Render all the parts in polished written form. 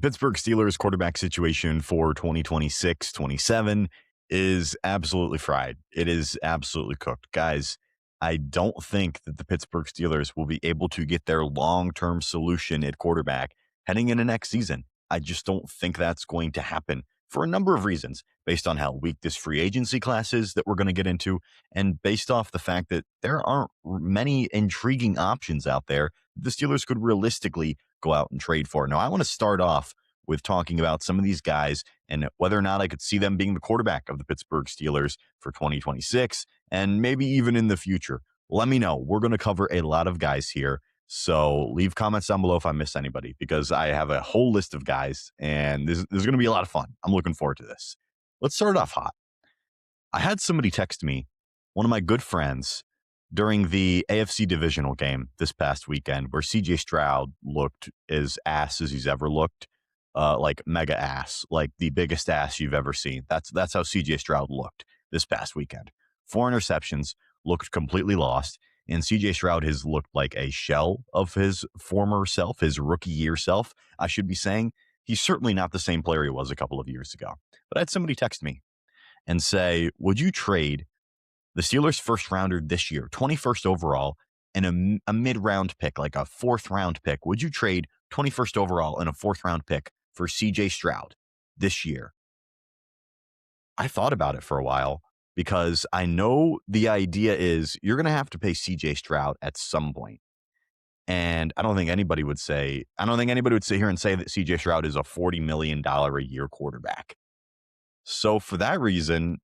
Pittsburgh Steelers quarterback situation for 2026-27 is absolutely fried. It is absolutely cooked. Guys, I don't think that the Pittsburgh Steelers will be able to get their long-term solution at quarterback heading into next season. I just don't think that's going to happen for a number of reasons, based on how weak this free agency class is that we're going to get into, and based off the fact that there aren't many intriguing options out there the Steelers could realistically go out and trade for. Now, I want to start off with talking about some of these guys and whether or not I could see them being the quarterback of the Pittsburgh Steelers for 2026 and maybe even in the future. Let me know. We're going to cover a lot of guys here. So leave comments down below if I miss anybody, because I have a whole list of guys and this is going to be a lot of fun. I'm looking forward to this. Let's start off hot. I had somebody text me, one of my good friends, during the AFC divisional game this past weekend, where CJ Stroud looked as ass as he's ever looked, like mega ass, like the biggest ass you've ever seen. That's how CJ Stroud looked this past weekend. 4 interceptions, looked completely lost, and CJ Stroud has looked like a shell of his former self, his rookie year self, I should be saying. He's certainly not the same player he was a couple of years ago. But I had somebody text me and say, would you trade the Steelers' first rounder this year, 21st overall, and a mid-round pick, like a 4th round pick? Would you trade 21st overall and a 4th round pick for CJ Stroud this year? I thought about it for a while, because I know the idea is you're going to have to pay CJ Stroud at some point. And I don't think anybody would sit here and say that CJ Stroud is a $40 million a year quarterback. So for that reason,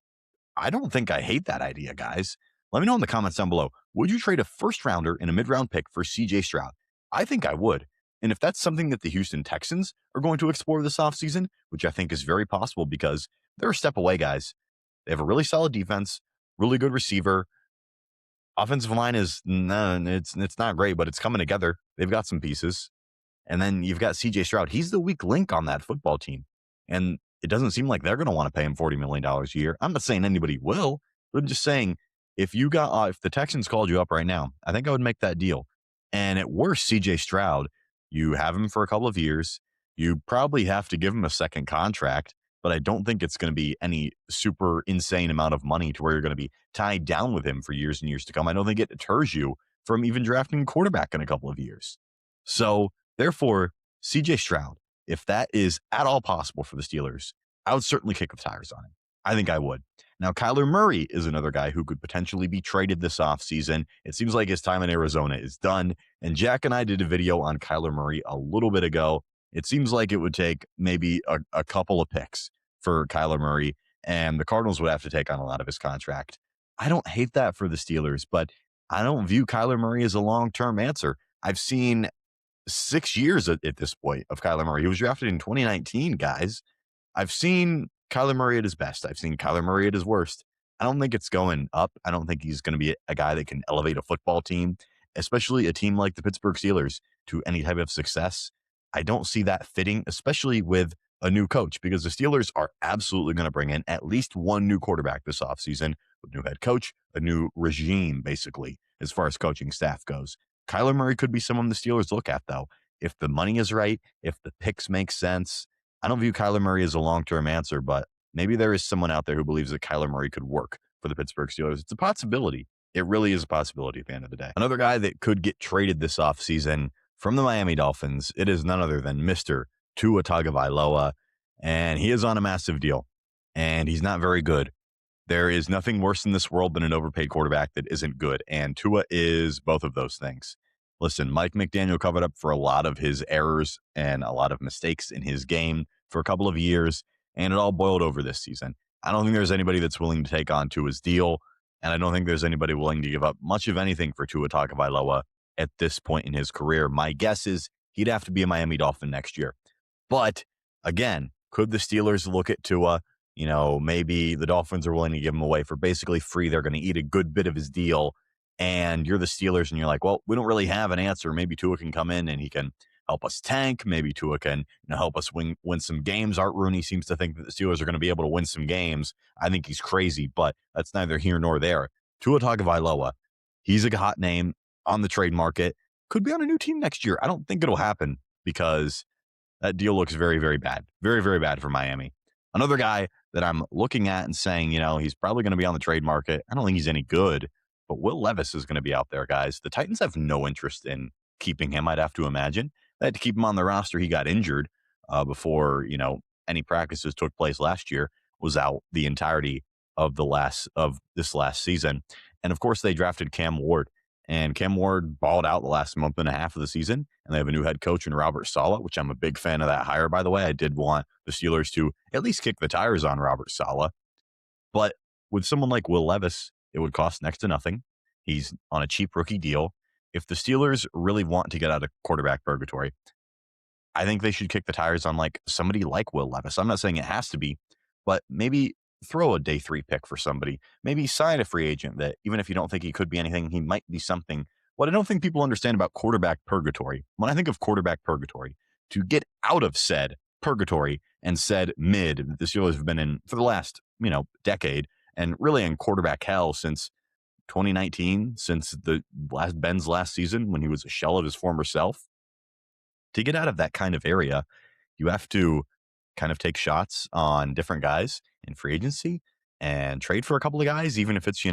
I don't think I hate that idea, guys. Let me know in the comments down below. Would you trade a first rounder and a mid-round pick for CJ Stroud? I think I would. And if that's something that the Houston Texans are going to explore this offseason, which I think is very possible because they're a step away, guys. They have a really solid defense, really good receiver. Offensive line is, it's not great, but it's coming together. They've got some pieces. And then you've got CJ Stroud. He's the weak link on that football team. And it doesn't seem like they're going to want to pay him $40 million a year. I'm not saying anybody will, but I'm just saying if the Texans called you up right now, I think I would make that deal. And at worst, CJ Stroud, you have him for a couple of years. You probably have to give him a second contract, but I don't think it's going to be any super insane amount of money to where you're going to be tied down with him for years and years to come. I don't think it deters you from even drafting a quarterback in a couple of years. So therefore, CJ Stroud, if that is at all possible for the Steelers, I would certainly kick the tires on him. I think I would. Now, Kyler Murray is another guy who could potentially be traded this offseason. It seems like his time in Arizona is done. And Jack and I did a video on Kyler Murray a little bit ago. It seems like it would take maybe a couple of picks for Kyler Murray, and the Cardinals would have to take on a lot of his contract. I don't hate that for the Steelers, but I don't view Kyler Murray as a long-term answer. I've seen 6 years at this point of Kyler Murray. He was drafted in 2019, guys. I've seen Kyler Murray at his best. I've seen Kyler Murray at his worst. I don't think it's going up. I don't think he's going to be a guy that can elevate a football team, especially a team like the Pittsburgh Steelers, to any type of success. I don't see that fitting, especially with a new coach, because the Steelers are absolutely going to bring in at least one new quarterback this offseason, a new head coach, a new regime, basically, as far as coaching staff goes. Kyler Murray could be someone the Steelers look at, though. If the money is right, if the picks make sense, I don't view Kyler Murray as a long-term answer, but maybe there is someone out there who believes that Kyler Murray could work for the Pittsburgh Steelers. It's a possibility. It really is a possibility at the end of the day. Another guy that could get traded this offseason from the Miami Dolphins, it is none other than Mr. Tua Tagovailoa, and he is on a massive deal, and he's not very good. There is nothing worse in this world than an overpaid quarterback that isn't good, and Tua is both of those things. Listen, Mike McDaniel covered up for a lot of his errors and a lot of mistakes in his game for a couple of years, and it all boiled over this season. I don't think there's anybody that's willing to take on Tua's deal, and I don't think there's anybody willing to give up much of anything for Tua Tagovailoa at this point in his career. My guess is he'd have to be a Miami Dolphin next year. But again, could the Steelers look at Tua? Maybe the Dolphins are willing to give him away for basically free. They're going to eat a good bit of his deal. And you're the Steelers and you're like, well, we don't really have an answer. Maybe Tua can come in and he can help us tank. Maybe Tua can help us win some games. Art Rooney seems to think that the Steelers are going to be able to win some games. I think he's crazy, but that's neither here nor there. Tua Tagovailoa, he's a hot name on the trade market. Could be on a new team next year. I don't think it'll happen because That deal looks very, very bad. Very, very bad for Miami. Another guy that I'm looking at and saying, he's probably going to be on the trade market. I don't think he's any good, but Will Levis is going to be out there, guys. The Titans have no interest in keeping him, I'd have to imagine. They had to keep him on the roster. He got injured before, any practices took place last year, was out the entirety of this last season. And of course, they drafted Cam Ward. And Cam Ward balled out the last month and a half of the season. And they have a new head coach in Robert Saleh, which I'm a big fan of that hire, by the way. I did want the Steelers to at least kick the tires on Robert Saleh. But with someone like Will Levis, it would cost next to nothing. He's on a cheap rookie deal. If the Steelers really want to get out of quarterback purgatory, I think they should kick the tires on like somebody like Will Levis. I'm not saying it has to be, but maybe throw a day 3 pick for somebody. Maybe sign a free agent that even if you don't think he could be anything, he might be something. What I don't think people understand about quarterback purgatory, when I think of quarterback purgatory, to get out of said purgatory and said mid that the Steelers have been in for the last, decade, and really in quarterback hell since 2019, since Ben's last season when he was a shell of his former self. To get out of that kind of area, you have to kind of take shots on different guys in free agency and trade for a couple of guys, even if it's,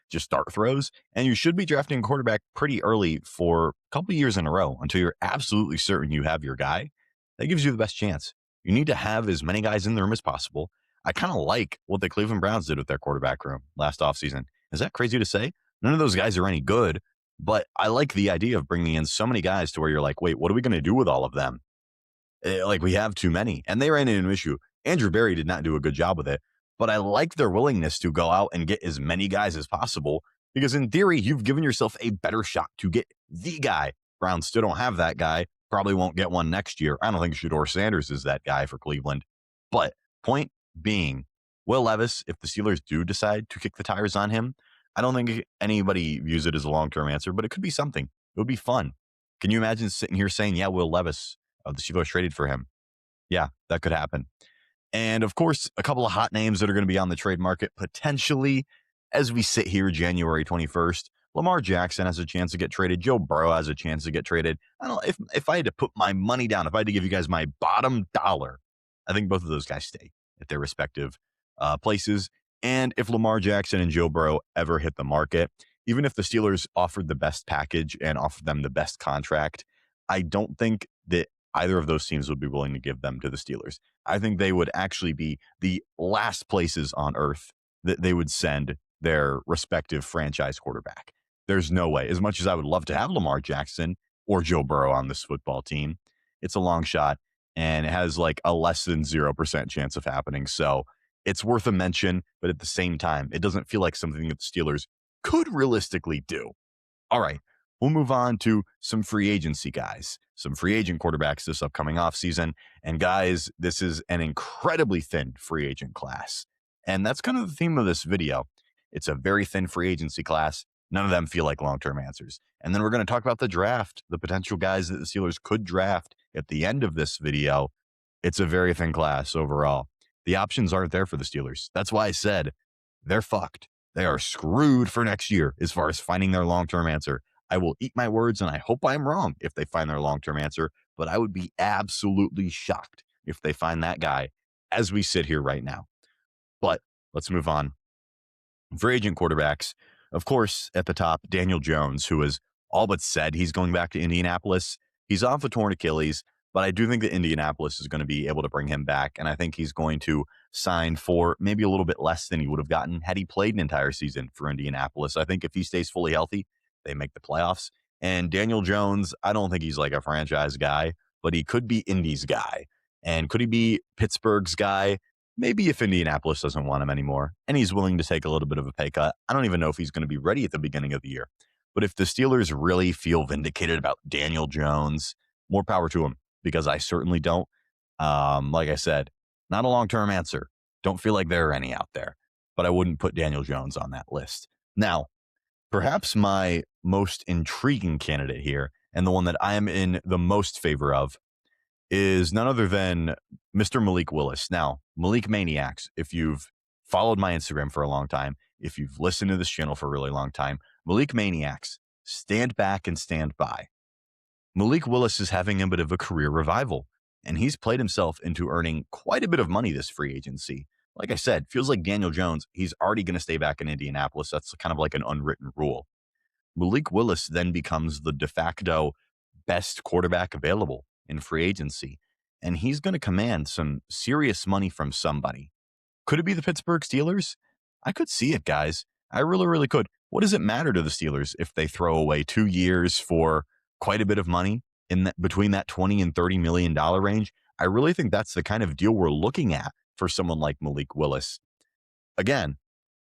just dart throws. And you should be drafting a quarterback pretty early for a couple of years in a row until you're absolutely certain you have your guy. That gives you the best chance. You need to have as many guys in the room as possible. I kind of like what the Cleveland Browns did with their quarterback room last offseason. Is that crazy to say? None of those guys are any good, but I like the idea of bringing in so many guys to where you're like, wait, what are we going to do with all of them? Like we have too many. And they ran into an issue. Andrew Berry did not do a good job with it, but I like their willingness to go out and get as many guys as possible because in theory, you've given yourself a better shot to get the guy. Browns still don't have that guy. Probably won't get one next year. I don't think Shedeur Sanders is that guy for Cleveland. But point being, Will Levis, if the Steelers do decide to kick the tires on him, I don't think anybody views it as a long-term answer, but it could be something. It would be fun. Can you imagine sitting here saying, yeah, Will Levis, the Steelers traded for him? Yeah, that could happen. And of course, a couple of hot names that are going to be on the trade market potentially as we sit here January 21st. Lamar Jackson has a chance to get traded. Joe Burrow has a chance to get traded. I don't know if I had to put my money down, if I had to give you guys my bottom dollar, I think both of those guys stay at their respective places. And if Lamar Jackson and Joe Burrow ever hit the market, even if the Steelers offered the best package and offered them the best contract, I don't think that either of those teams would be willing to give them to the Steelers. I think they would actually be the last places on earth that they would send their respective franchise quarterback. There's no way. As much as I would love to have Lamar Jackson or Joe Burrow on this football team, it's a long shot and it has like a less than 0% chance of happening. So it's worth a mention, but at the same time, it doesn't feel like something that the Steelers could realistically do. All right, we'll move on to some free agency guys, some free agent quarterbacks this upcoming offseason. And guys, this is an incredibly thin free agent class. And that's kind of the theme of this video. It's a very thin free agency class. None of them feel like long-term answers. And then we're going to talk about the draft, the potential guys that the Steelers could draft at the end of this video. It's a very thin class overall. The options aren't there for the Steelers. That's why I said they're fucked. They are screwed for next year as far as finding their long-term answer. I will eat my words, and I hope I'm wrong if they find their long-term answer, but I would be absolutely shocked if they find that guy as we sit here right now. But let's move on. Free agent quarterbacks, of course, at the top, Daniel Jones, who has all but said he's going back to Indianapolis. He's off a torn Achilles, but I do think that Indianapolis is going to be able to bring him back, and I think he's going to sign for maybe a little bit less than he would have gotten had he played an entire season for Indianapolis. I think if he stays fully healthy, they make the playoffs. And Daniel Jones, I don't think he's like a franchise guy, but he could be Indy's guy. And could he be Pittsburgh's guy? Maybe if Indianapolis doesn't want him anymore and he's willing to take a little bit of a pay cut. I don't even know if he's going to be ready at the beginning of the year. But if the Steelers really feel vindicated about Daniel Jones, more power to him, because I certainly don't. Like I said, not a long-term answer. Don't feel like there are any out there, but I wouldn't put Daniel Jones on that list. Now, perhaps my most intriguing candidate here, and the one that I am in the most favor of, is none other than Mr. Malik Willis. Now, Malik Maniacs, if you've followed my Instagram for a long time, if you've listened to this channel for a really long time, Malik Maniacs, stand back and stand by. Malik Willis is having a bit of a career revival. and he's played himself into earning quite a bit of money this free agency. Like I said, feels like Daniel Jones, he's already going to stay back in Indianapolis. That's kind of like an unwritten rule. Malik Willis then becomes the de facto best quarterback available in free agency, and he's going to command some serious money from somebody. Could it be the Pittsburgh Steelers? I could see it, guys. I really, really could. What does it matter to the Steelers if they throw away 2 years for quite a bit of money between that $20 and $30 million range? I really think that's the kind of deal we're looking at for someone like Malik Willis. Again,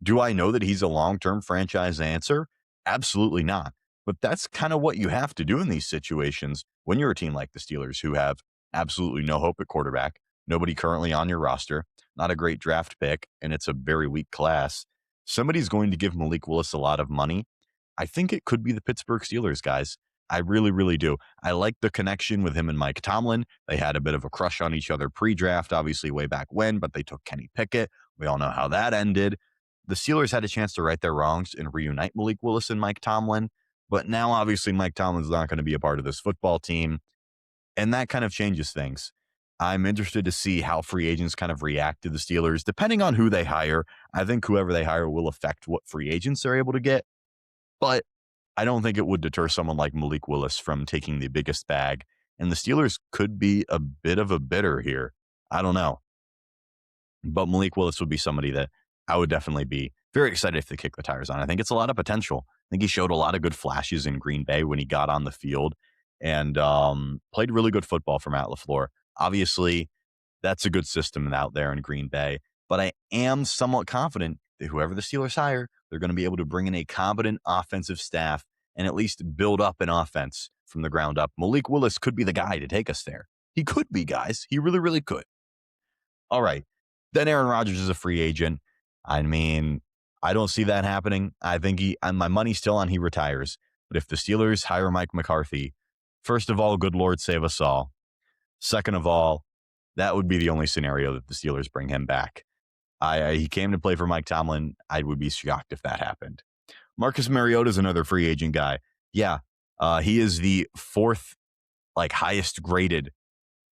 do I know that he's a long-term franchise answer? Absolutely not. But that's kind of what you have to do in these situations when you're a team like the Steelers, who have absolutely no hope at quarterback, nobody currently on your roster, not a great draft pick, and it's a very weak class. Somebody's going to give Malik Willis a lot of money. I think it could be the Pittsburgh Steelers, guys. I really, really do. I like the connection with him and Mike Tomlin. They had a bit of a crush on each other pre-draft, obviously way back when, but they took Kenny Pickett. We all know how that ended. The Steelers had a chance to right their wrongs and reunite Malik Willis and Mike Tomlin, but now obviously Mike Tomlin's not going to be a part of this football team, and that kind of changes things. I'm interested to see how free agents kind of react to the Steelers. Depending on who they hire, I think whoever they hire will affect what free agents they're able to get, but I don't think it would deter someone like Malik Willis from taking the biggest bag, and the Steelers could be a bit of a bidder here. I don't know. But Malik Willis would be somebody that I would definitely be very excited if they kick the tires on. I think it's a lot of potential. I think he showed a lot of good flashes in Green Bay when he got on the field and played really good football for Matt LaFleur. Obviously, that's a good system out there in Green Bay, but I am somewhat confident that whoever the Steelers hire, they're going to be able to bring in a competent offensive staff and at least build up an offense from the ground up. Malik Willis could be the guy to take us there. He could be, guys. He really, really could. All right. Then Aaron Rodgers is a free agent. I mean, I don't see that happening. I think my money's still on he retires. But if the Steelers hire Mike McCarthy, first of all, good Lord save us all. Second of all, that would be the only scenario that the Steelers bring him back. He came to play for Mike Tomlin. I would be shocked if that happened. Marcus Mariota is another free agent guy. Yeah, he is the fourth highest graded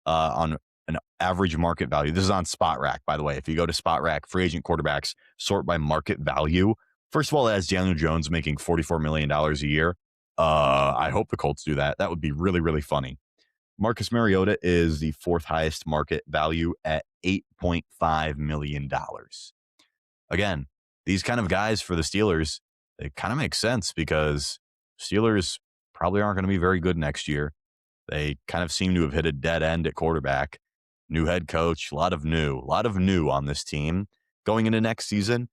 on an average market value. This is on Spot Rack, by the way. If you go to Spot Rack, free agent quarterbacks sort by market value. First of all, it has Daniel Jones making $44 million a year. I hope the Colts do that. That would be really, really funny. Marcus Mariota is the fourth highest market value at $8.5 million. Again, these kind of guys for the Steelers, they kind of make sense because Steelers probably aren't going to be very good next year. They kind of seem to have hit a dead end at quarterback. New head coach, a lot of new on this team. Going into next season,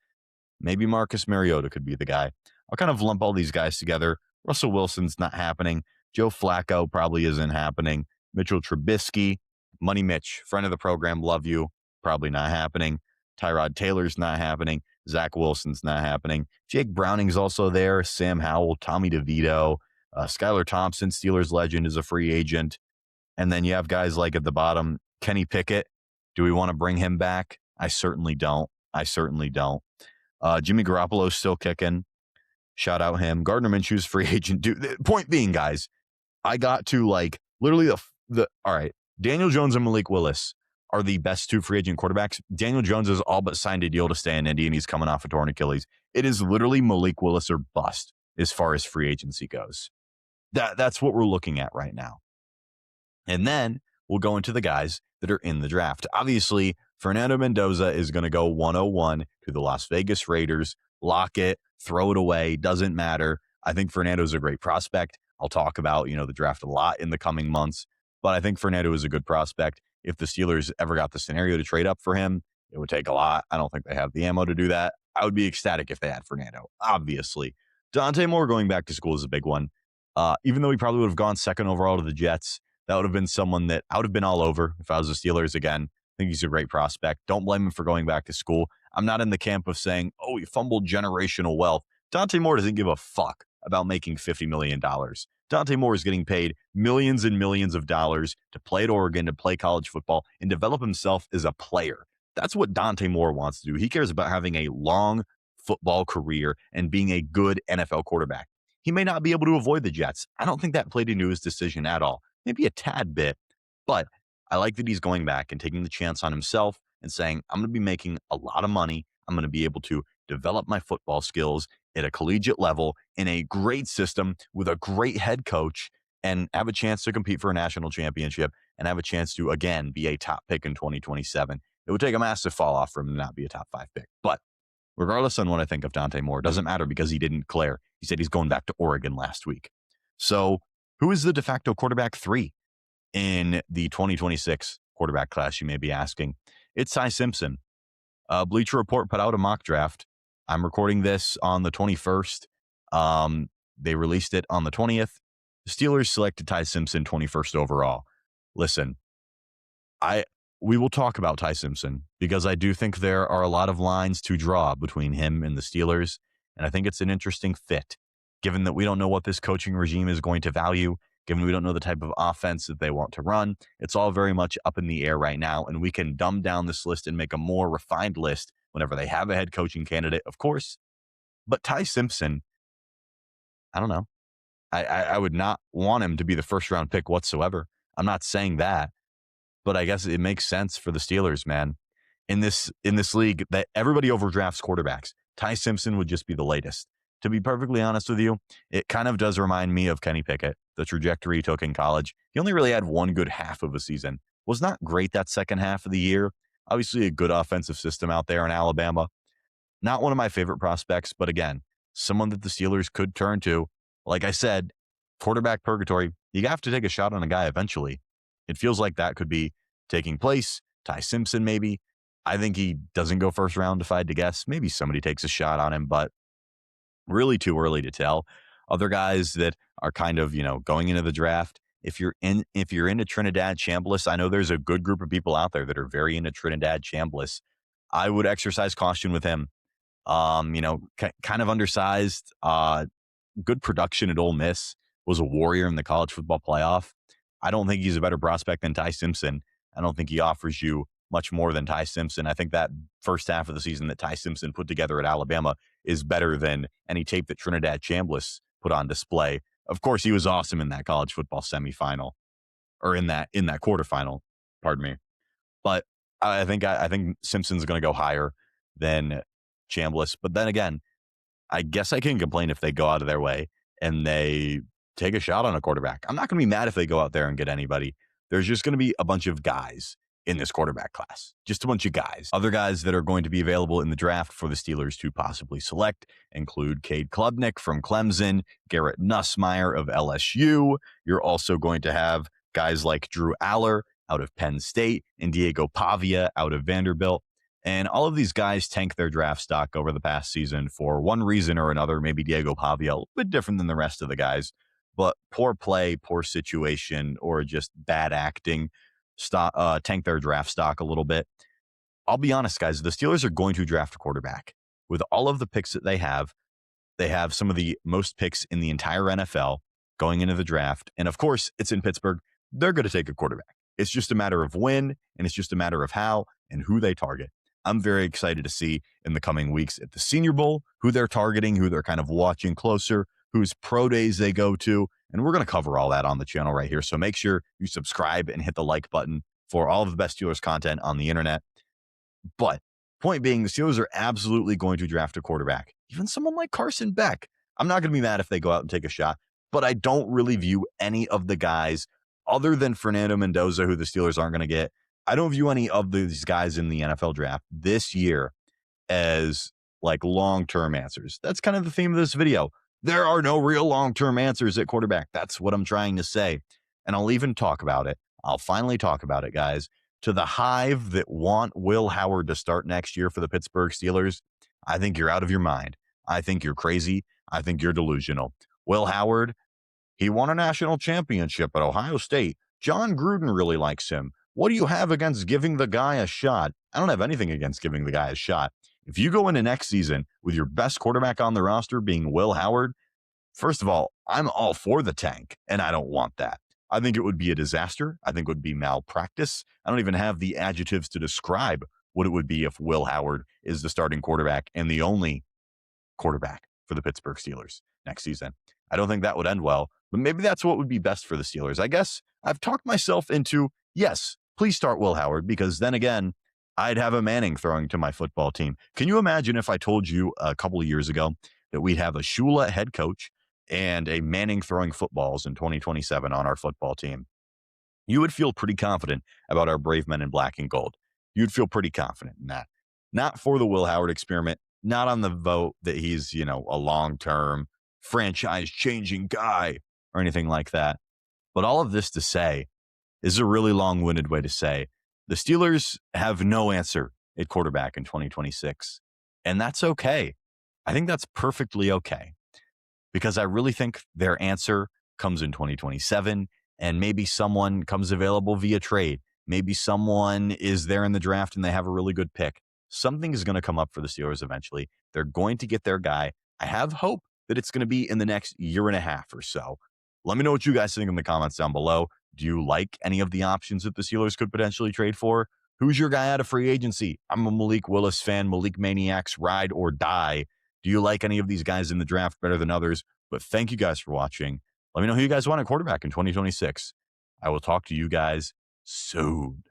maybe Marcus Mariota could be the guy. I'll kind of lump all these guys together. Russell Wilson's not happening. Joe Flacco probably isn't happening. Mitchell Trubisky, Money Mitch, friend of the program, love you, probably not happening. Tyrod Taylor's not happening. Zach Wilson's not happening. Jake Browning's also there. Sam Howell, Tommy DeVito, Skylar Thompson, Steelers legend, is a free agent. And then you have guys like at the bottom, Kenny Pickett. Do we want to bring him back? I certainly don't. Jimmy Garoppolo's still kicking. Shout out him. Gardner Minshew's free agent. Dude, point being, guys, I got to literally all right. Daniel Jones and Malik Willis are the best two free agent quarterbacks. Daniel Jones has all but signed a deal to stay in Indy, and he's coming off a torn Achilles. It is literally Malik Willis or bust as far as free agency goes. That's what we're looking at right now. And then we'll go into the guys that are in the draft. Obviously, Fernando Mendoza is going to go 101 to the Las Vegas Raiders. Lock it, throw it away, doesn't matter. I think Fernando's a great prospect. I'll talk about, the draft a lot in the coming months, but I think Fernando is a good prospect. If the Steelers ever got the scenario to trade up for him, it would take a lot. I don't think they have the ammo to do that. I would be ecstatic if they had Fernando, obviously. Dante Moore going back to school is a big one. Even though he probably would have gone second overall to the Jets, that would have been someone that I would have been all over if I was the Steelers again. I think he's a great prospect. Don't blame him for going back to school. I'm not in the camp of saying, he fumbled generational wealth. Dante Moore doesn't give a fuck about making $50 million. Dante Moore is getting paid millions and millions of dollars to play at Oregon, to play college football, and develop himself as a player. That's what Dante Moore wants to do. He cares about having a long football career and being a good NFL quarterback. He may not be able to avoid the Jets. I don't think that played into his decision at all. Maybe a tad bit, but I like that he's going back and taking the chance on himself and saying, I'm going to be making a lot of money. I'm going to be able to develop my football skills at a collegiate level in a great system with a great head coach and have a chance to compete for a national championship and have a chance to, again, be a top pick in 2027. It would take a massive fall off for him to not be a top 5 pick. But regardless on what I think of Dante Moore, it doesn't matter because he didn't declare. He said he's going back to Oregon last week. So who is the de facto quarterback 3 in the 2026 quarterback class, you may be asking? It's Ty Simpson. Bleacher Report put out a mock draft. I'm recording this on the 21st. They released it on the 20th. The Steelers selected Ty Simpson 21st overall. Listen, we will talk about Ty Simpson because I do think there are a lot of lines to draw between him and the Steelers, and I think it's an interesting fit, given that we don't know what this coaching regime is going to value, given we don't know the type of offense that they want to run. It's all very much up in the air right now, and we can dumb down this list and make a more refined list whenever they have a head coaching candidate, of course. But Ty Simpson, I don't know. I would not want him to be the first round pick whatsoever. I'm not saying that, but I guess it makes sense for the Steelers, man. In this league that everybody overdrafts quarterbacks, Ty Simpson would just be the latest. To be perfectly honest with you, it kind of does remind me of Kenny Pickett, the trajectory he took in college. He only really had one good half of a season. Was not great that second half of the year. Obviously a good offensive system out there in Alabama. Not one of my favorite prospects, but again, someone that the Steelers could turn to. Like I said, quarterback purgatory, you have to take a shot on a guy eventually. It feels like that could be taking place. Ty Simpson, maybe. I think he doesn't go first round if I had to guess. Maybe somebody takes a shot on him, but really too early to tell. Other guys that are kind of, going into the draft, if you're into Trinidad Chambliss, I know there's a good group of people out there that are very into Trinidad Chambliss. I would exercise caution with him. Kind of undersized, good production at Ole Miss, was a warrior in the college football playoff. I don't think he's a better prospect than Ty Simpson. I don't think he offers you much more than Ty Simpson. I think that first half of the season that Ty Simpson put together at Alabama is better than any tape that Trinidad Chambliss put on display. Of course, he was awesome in that college football semifinal, or in that quarterfinal, pardon me. But I think Simpson's going to go higher than Chambliss. But then again, I guess I can complain if they go out of their way and they take a shot on a quarterback. I'm not going to be mad if they go out there and get anybody. There's just going to be a bunch of guys in this quarterback class. Just a bunch of guys. Other guys that are going to be available in the draft for the Steelers to possibly select include Cade Klubnik from Clemson, Garrett Nussmeier of LSU. You're also going to have guys like Drew Aller out of Penn State and Diego Pavia out of Vanderbilt. And all of these guys tanked their draft stock over the past season for one reason or another. Maybe Diego Pavia a little bit different than the rest of the guys, but poor play, poor situation, or just bad acting tanked their draft stock a little bit. I'll be honest, guys, the Steelers are going to draft a quarterback. With all of the picks that they have some of the most picks in the entire NFL going into the draft. And of course, it's in Pittsburgh. They're going to take a quarterback. It's just a matter of when, and it's just a matter of how and who they target. I'm very excited to see in the coming weeks at the Senior Bowl who they're targeting, who they're kind of watching closer, whose pro days they go to. And we're going to cover all that on the channel right here. So make sure you subscribe and hit the like button for all of the best Steelers content on the internet. But point being, the Steelers are absolutely going to draft a quarterback. Even someone like Carson Beck. I'm not going to be mad if they go out and take a shot, but I don't really view any of the guys other than Fernando Mendoza, who the Steelers aren't going to get. I don't view any of these guys in the NFL draft this year as like long-term answers. That's kind of the theme of this video. There are no real long-term answers at quarterback. That's what I'm trying to say. And I'll even talk about it. I'll finally talk about it, guys. To the hive that want Will Howard to start next year for the Pittsburgh Steelers, I think you're out of your mind. I think you're crazy. I think you're delusional. Will Howard, he won a national championship at Ohio State. John Gruden really likes him. What do you have against giving the guy a shot? I don't have anything against giving the guy a shot. If you go into next season with your best quarterback on the roster being Will Howard, first of all, I'm all for the tank, and I don't want that. I think it would be a disaster. I think it would be malpractice. I don't even have the adjectives to describe what it would be if Will Howard is the starting quarterback and the only quarterback for the Pittsburgh Steelers next season. I don't think that would end well, but maybe that's what would be best for the Steelers. I guess I've talked myself into, yes, please start Will Howard, because then again, I'd have a Manning throwing to my football team. Can you imagine if I told you a couple of years ago that we'd have a Shula head coach and a Manning throwing footballs in 2027 on our football team? You would feel pretty confident about our brave men in black and gold. You'd feel pretty confident in that. Not for the Will Howard experiment, not on the vote that he's, a long-term franchise-changing guy or anything like that. But all of this to say is a really long-winded way to say the Steelers have no answer at quarterback in 2026. And that's okay. I think that's perfectly okay, because I really think their answer comes in 2027, and maybe someone comes available via trade. Maybe someone is there in the draft and they have a really good pick. Something is going to come up for the Steelers eventually. They're going to get their guy. I have hope that it's going to be in the next year and a half or so. Let me know what you guys think in the comments down below. Do you like any of the options that the Steelers could potentially trade for? Who's your guy out of free agency? I'm a Malik Willis fan. Malik Maniacs, ride or die. Do you like any of these guys in the draft better than others? But thank you guys for watching. Let me know who you guys want at quarterback in 2026. I will talk to you guys soon.